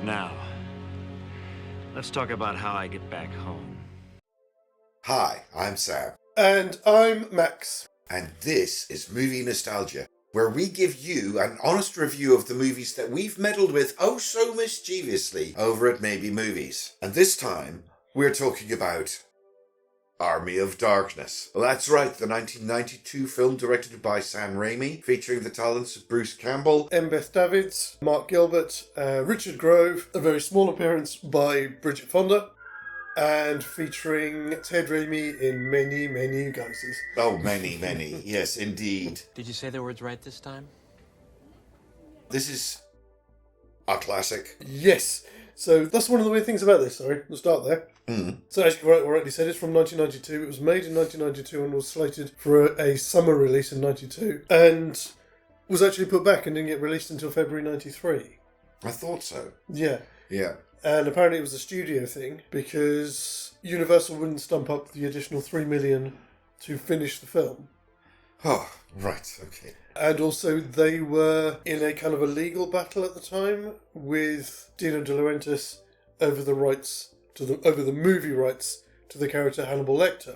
Now, let's talk about how I get back home. Hi, I'm Sam. And I'm Max. And this is Movie Nostalgia, where we give you an honest review of the movies that we've meddled with oh so mischievously over at Maybe Movies. And this time, we're talking about Army of Darkness. Well, that's right, the 1992 film directed by Sam Raimi, featuring the talents of Bruce Campbell, M. Beth Davids, Mark Gilbert, Richard Grove, a very small appearance by Bridget Fonda, and featuring Ted Raimi in many, many guises. Oh, many, many. Yes, indeed. Did you say the words right this time? This is a classic. Yes. So that's one of the weird things about this. Sorry, we'll start there. So as you rightly said, it's from 1992. It was made in 1992 and was slated for a summer release in 92. And was actually put back and didn't get released until February 93. I thought so. Yeah. Yeah. And apparently it was a studio thing because Universal wouldn't stump up the additional $3 million to finish the film. Oh, right, okay. And also they were in a kind of a legal battle at the time with Dino De Laurentiis over the movie rights to the character Hannibal Lecter.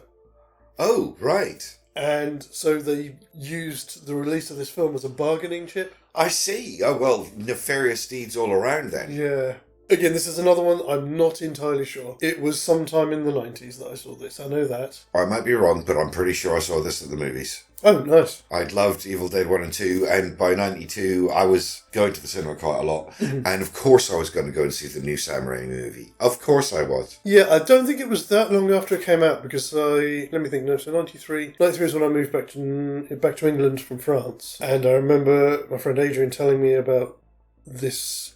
Oh, right. And so they used the release of this film as a bargaining chip. I see. Oh, well, nefarious deeds all around then. Yeah. Again, this is another one I'm not entirely sure. It was sometime in the 90s that I saw this. I know that. I might be wrong, but I'm pretty sure I saw this at the movies. Oh, nice. I'd loved Evil Dead 1 and 2, and by 92, I was going to the cinema quite a lot. And of course I was going to go and see the new Sam Raimi movie. Of course I was. Yeah, I don't think it was that long after it came out, because let me think, no, so 93 is when I moved back to England from France. And I remember my friend Adrian telling me about this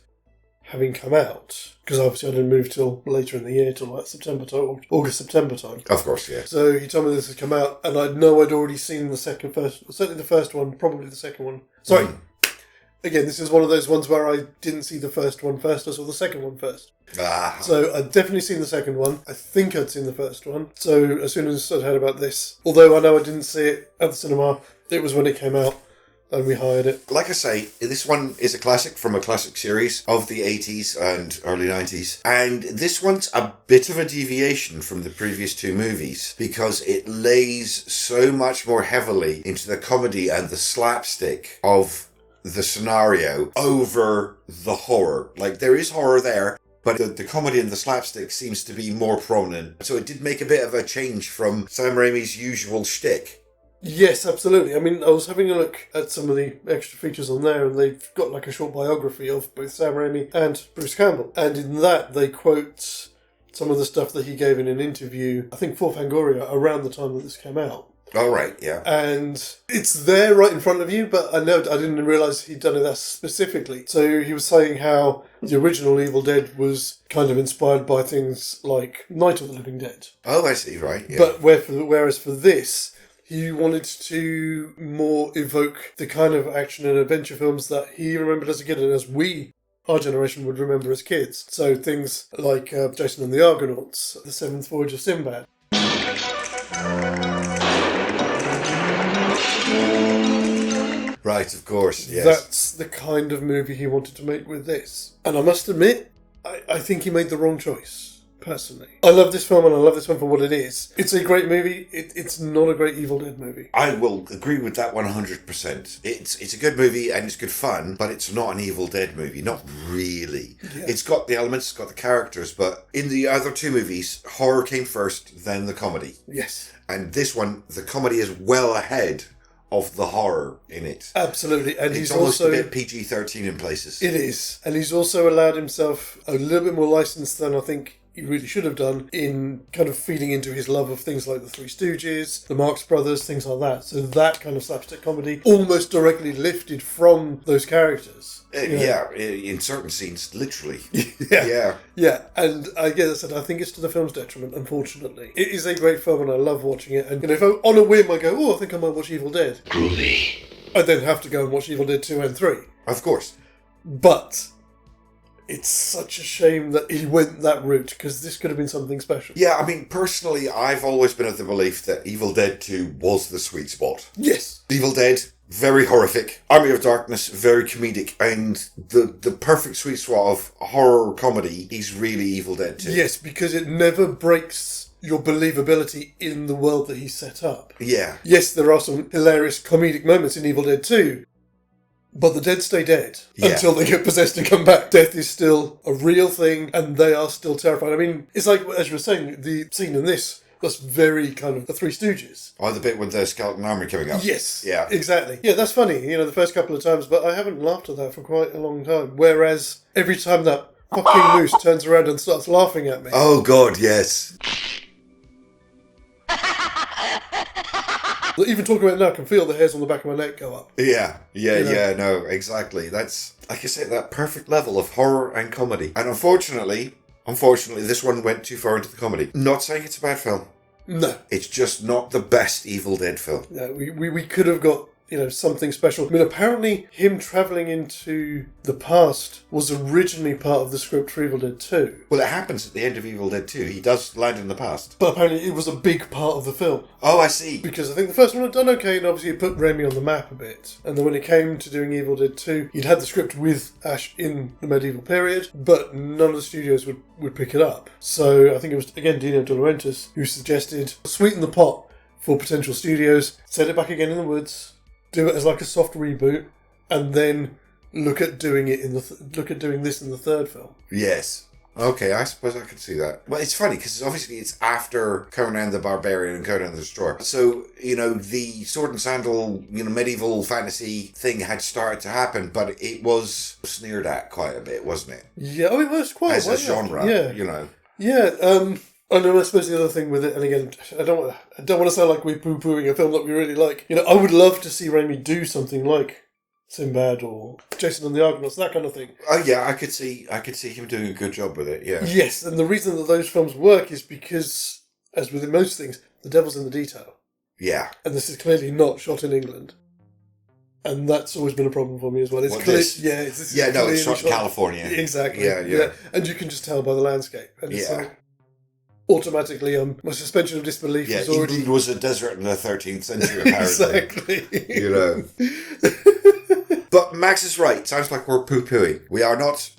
having come out, because obviously I didn't move till later in the year, till like August, September time. Of course, yeah. So he told me this had come out, and I know I'd already seen certainly the first one, probably the second one. Sorry, again, this is one of those ones where I didn't see the first one first, I saw the second one first. So I'd definitely seen the second one. I think I'd seen the first one. So as soon as I'd heard about this, although I know I didn't see it at the cinema, it was when it came out. And we hired it. Like I say, this one is a classic from a classic series of the 80s and early 90s. And this one's a bit of a deviation from the previous two movies because it lays so much more heavily into the comedy and the slapstick of the scenario over the horror. Like, there is horror there, but the comedy and the slapstick seems to be more prominent. So it did make a bit of a change from Sam Raimi's usual shtick. Yes, absolutely. I mean, I was having a look at some of the extra features on there, and they've got like a short biography of both Sam Raimi and Bruce Campbell. And in that, they quote some of the stuff that he gave in an interview, I think for Fangoria, around the time that this came out. Oh, right, yeah. And it's there right in front of you, but I didn't realise he'd done it that specifically. So he was saying how the original Evil Dead was kind of inspired by things like Night of the Living Dead. Oh, I see, right, yeah. But whereas for this, he wanted to more evoke the kind of action and adventure films that he remembered as a kid and as our generation, would remember as kids. So things like Jason and the Argonauts, The Seventh Voyage of Sinbad. Right, of course, yes. That's the kind of movie he wanted to make with this. And I must admit, I think he made the wrong choice. Personally, I love this film and I love this one for what it is. It's a great movie. It's not a great Evil Dead movie. I will agree with that 100%. It's a good movie and it's good fun, but it's not an Evil Dead movie. Not really. Yeah. It's got the elements, it's got the characters, but in the other two movies, horror came first, then the comedy. Yes. And this one, the comedy is well ahead of the horror in it. Absolutely. And it's almost a bit PG-13 in places. It is. And he's also allowed himself a little bit more license than I think he really should have done in kind of feeding into his love of things like the Three Stooges, the Marx Brothers, things like that. So that kind of slapstick comedy almost directly lifted from those characters. Yeah, in certain scenes, literally. Yeah. And I think it's to the film's detriment, unfortunately. It is a great film and I love watching it. And if on a whim I go, I think I might watch Evil Dead. Groovy. I then have to go and watch Evil Dead 2 and 3. Of course. But it's such a shame that he went that route, because this could have been something special. Yeah, I mean, personally, I've always been of the belief that Evil Dead 2 was the sweet spot. Yes. Evil Dead very horrific. Army of Darkness, very comedic. And the perfect sweet spot of horror comedy is really Evil Dead 2. Yes, because it never breaks your believability in the world that he set up. Yeah. Yes, there are some hilarious comedic moments in Evil Dead 2, but the dead stay dead until they get possessed and come back. Death is still a real thing, and they are still terrified. I mean, it's like, as you were saying, the scene in this was very kind of the Three Stooges. Oh, the bit with the skeleton army coming up. Yes. Yeah. Exactly. Yeah, that's funny, the first couple of times, but I haven't laughed at that for quite a long time. Whereas every time that fucking moose turns around and starts laughing at me. Oh, God, yes. Even talking about it now, I can feel the hairs on the back of my neck go up. Yeah, no, exactly. That's, like I said, that perfect level of horror and comedy. And unfortunately, this one went too far into the comedy. Not saying it's a bad film. No. It's just not the best Evil Dead film. No, we could have got, something special. I mean, apparently him travelling into the past was originally part of the script for Evil Dead 2. Well, it happens at the end of Evil Dead 2. He does land in the past. But apparently it was a big part of the film. Oh, I see. Because I think the first one had done okay, and obviously it put Raimi on the map a bit. And then when it came to doing Evil Dead 2, he'd had the script with Ash in the medieval period, but none of the studios would pick it up. So I think it was, again, Dino De Laurentiis who suggested sweeten the pot for potential studios, set it back again in the woods, do it as like a soft reboot, and then look at doing it doing this in the third film. Yes. Okay, I suppose I could see that. Well, it's funny because obviously it's after Conan the Barbarian and Conan the Destroyer. So, the sword and sandal, medieval fantasy thing had started to happen, but it was sneered at quite a bit, wasn't it? Yeah, it was quite as a genre. Yeah. Yeah. And I suppose the other thing with it, and again, I don't want to sound like we're poo-pooing a film that we really like. I would love to see Raimi do something like Sinbad or Jason and the Argonauts, that kind of thing. Oh yeah, I could see him doing a good job with it. Yeah. Yes, and the reason that those films work is because, as with most things, the devil's in the detail. Yeah. And this is clearly not shot in England. And that's always been a problem for me as well. It's it's shot in California. Exactly. Yeah. And you can just tell by the landscape. And it's Yeah. automatically, my suspension of disbelief is already... England was a desert in the 13th century, apparently. Exactly. But Max is right. Sounds like we're poo-pooing. We are not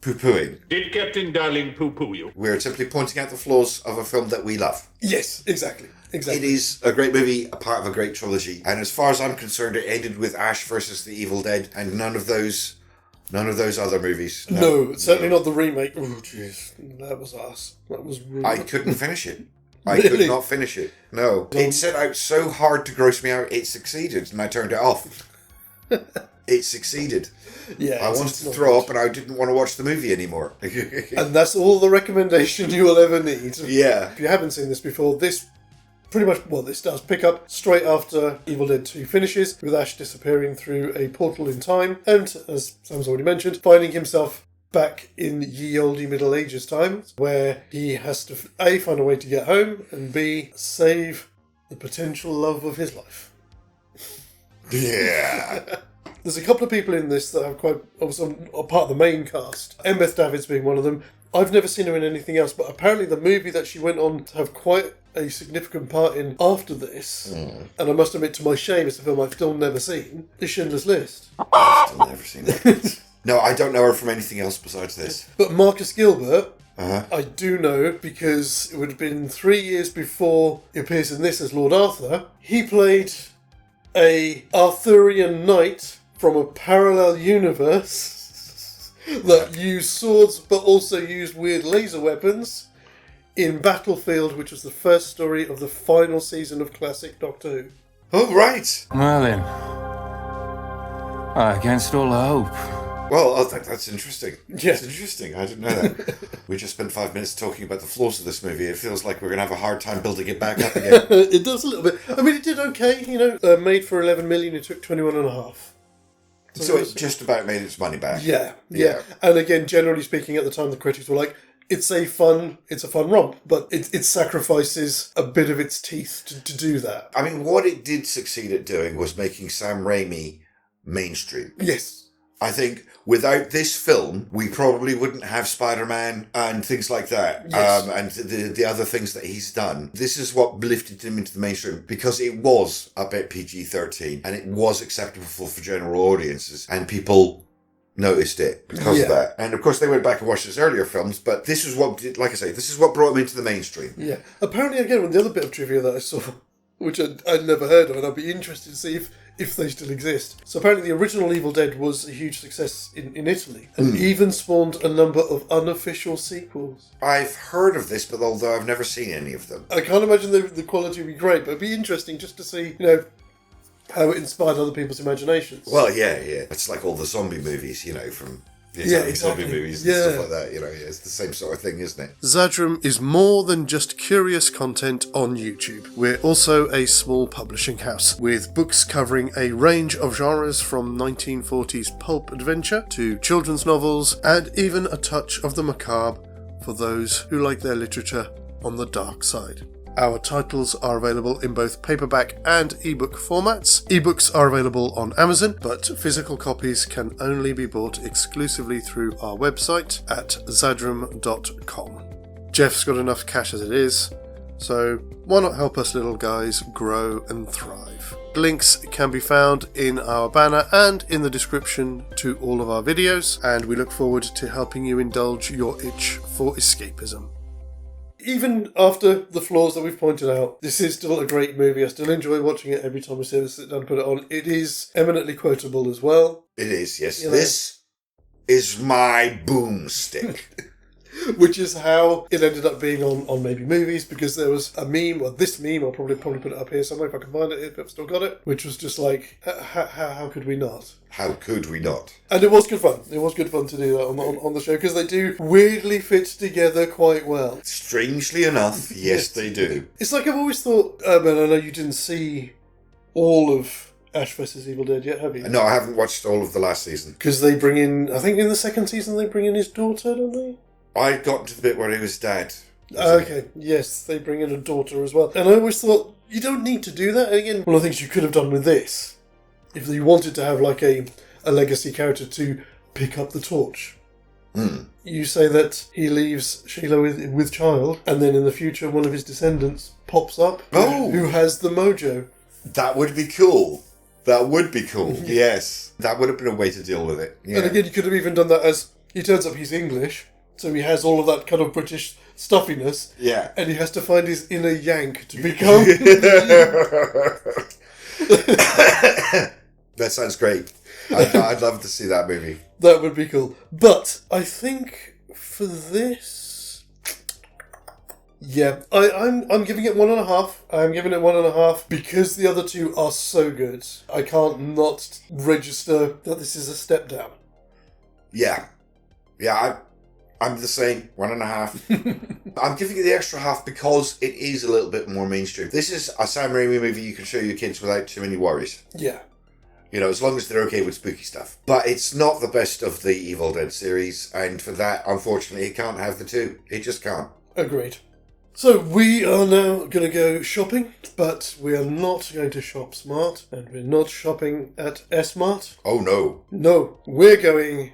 poo-pooing. Did Captain Darling poo-poo you? We're simply pointing out the flaws of a film that we love. Yes, exactly. It is a great movie, a part of a great trilogy. And as far as I'm concerned, it ended with Ash versus the Evil Dead, and none of those other movies. No, certainly not the remake. Oh, jeez. That was ass. That was really... I couldn't finish it. Really? I could not finish it. No. It set out so hard to gross me out, it succeeded, and I turned it off. It succeeded. Yeah, I wanted to throw up, and I didn't want to watch the movie anymore. And that's all the recommendation you will ever need. Yeah. If you haven't seen this before, this pretty much, this does pick up straight after Evil Dead 2 finishes, with Ash disappearing through a portal in time, and, as Sam's already mentioned, finding himself back in ye olde Middle Ages times, where he has to, A, find a way to get home, and B, save the potential love of his life. Yeah. There's a couple of people in this that have are part of the main cast. Embeth Davids being one of them. I've never seen her in anything else, but apparently the movie that she went on to have quite a significant part in after this, and I must admit to my shame, it's a film I've still never seen, is Schindler's List. I've still never seen it. No, I don't know her from anything else besides this. But Marcus Gilbert, I do know, because it would have been 3 years before he appears in this as Lord Arthur. He played a Arthurian knight from a parallel universe that used swords but also used weird laser weapons in Battlefield, which was the first story of the final season of classic Doctor Who. Oh, right. Well then, against all hope. Well, that's interesting. Yeah. That's interesting. I didn't know that. We just spent 5 minutes talking about the flaws of this movie. It feels like we're going to have a hard time building it back up again. It does a little bit. I mean, it did okay, made for 11 million, it took 21.5. So it just about made its money back. Yeah. And again, generally speaking, at the time, the critics were like, it's a fun romp, but it sacrifices a bit of its teeth to do that. I mean, what it did succeed at doing was making Sam Raimi mainstream. Yes. I think without this film, we probably wouldn't have Spider-Man and things like that. Yes. And the other things that he's done. This is what lifted him into the mainstream because it was a bit PG-13 and it was acceptable for general audiences and people noticed it because of that. And of course they went back and watched his earlier films, but this is what, like I say, this is what brought him into the mainstream. Yeah. Apparently, again, the other bit of trivia that I saw, which I'd never heard of, and I'd be interested to see if they still exist. So apparently the original Evil Dead was a huge success in Italy, and even spawned a number of unofficial sequels. I've heard of this, but although I've never seen any of them. I can't imagine the quality would be great, but it'd be interesting just to see, how it inspired other people's imaginations. Well, yeah. It's like all the zombie movies, from the Italian zombie movies and stuff like that. It's the same sort of thing, isn't it? Xadrum is more than just curious content on YouTube. We're also a small publishing house with books covering a range of genres from 1940s pulp adventure to children's novels and even a touch of the macabre for those who like their literature on the dark side. Our titles are available in both paperback and ebook formats. Ebooks are available on Amazon, but physical copies can only be bought exclusively through our website at xadrum.com. Jeff's got enough cash as it is, so why not help us little guys grow and thrive? Links can be found in our banner and in the description to all of our videos, and we look forward to helping you indulge your itch for escapism. Even after the flaws that we've pointed out, this is still a great movie. I still enjoy watching it every time we sit down and put it on. It is eminently quotable as well. It is, yes. This is my boomstick. Which is how it ended up being on Maybe Movies, because there was a meme, or this meme, I'll probably put it up here somewhere if I can find it, if I've still got it, which was just like, how could we not? How could we not? And it was good fun. It was good fun to do that on the show, because they do weirdly fit together quite well. Strangely enough, yes, they do. It's like I've always thought, and I know you didn't see all of Ash vs. Evil Dead yet, have you? No, I haven't watched all of the last season. Because they bring in, I think in the second season they bring in his daughter, don't they? I got to the bit where he was dead. Okay, yes, they bring in a daughter as well. And I always thought, you don't need to do that. And again, one of the things you could have done with this, if you wanted to have like a legacy character to pick up the torch. You say that he leaves Sheila with child, and then in the future one of his descendants pops up who has the mojo. That would be cool. That would be cool, yes. That would have been a way to deal with it. Yeah. And again, you could have even done that as, he turns up, he's English, so he has all of that kind of British stuffiness. Yeah. And he has to find his inner Yank to become... That sounds great. I'd love to see that movie. That would be cool. But I think for this... Yeah, I'm giving it 1.5. I'm giving it 1.5 because the other two are so good. I can't not register that this is a step down. Yeah. I'm the same, 1.5. I'm giving it the extra half because it is a little bit more mainstream. This is a Sam Raimi movie you can show your kids without too many worries. Yeah. As long as they're okay with spooky stuff. But it's not the best of the Evil Dead series, and for that, unfortunately, it can't have the two. It just can't. Agreed. So we are now going to go shopping, but we are not going to shop smart, and we're not shopping at S-Mart. Oh, no. No, we're going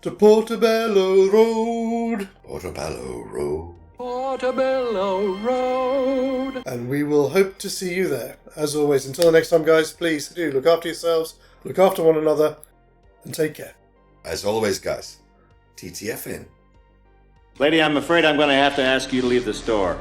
to Portobello Road. Portobello Road. Portobello Road. And we will hope to see you there. As always, until the next time, guys, please do look after yourselves, look after one another, and take care. As always, guys, TTFN. Lady, I'm afraid I'm going to have to ask you to leave the store.